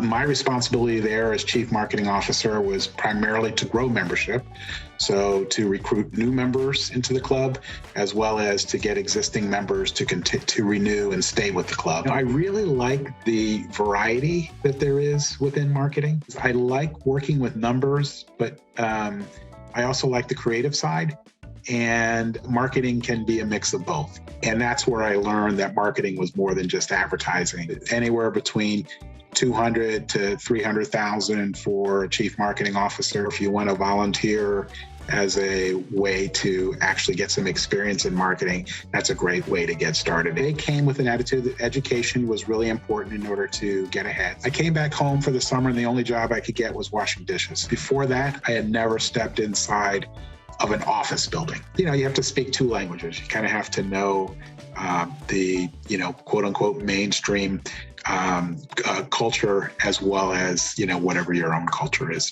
My responsibility there as chief marketing officer was primarily to grow membership. So to recruit new members into the club, as well as to get existing members to renew and stay with the club. I really like the variety that there is within marketing. I like working with numbers, but I also like the creative side. And marketing can be a mix of both. And that's where I learned that marketing was more than just advertising. Anywhere between 200 to 300,000 for a chief marketing officer. If you want to volunteer as a way to actually get some experience in marketing, that's a great way to get started. They came with an attitude that education was really important in order to get ahead. I came back home for the summer and the only job I could get was washing dishes. Before that, I had never stepped inside of an office building. You have to speak two languages. You kind of have to know the, quote unquote mainstream culture as well as, whatever your own culture is.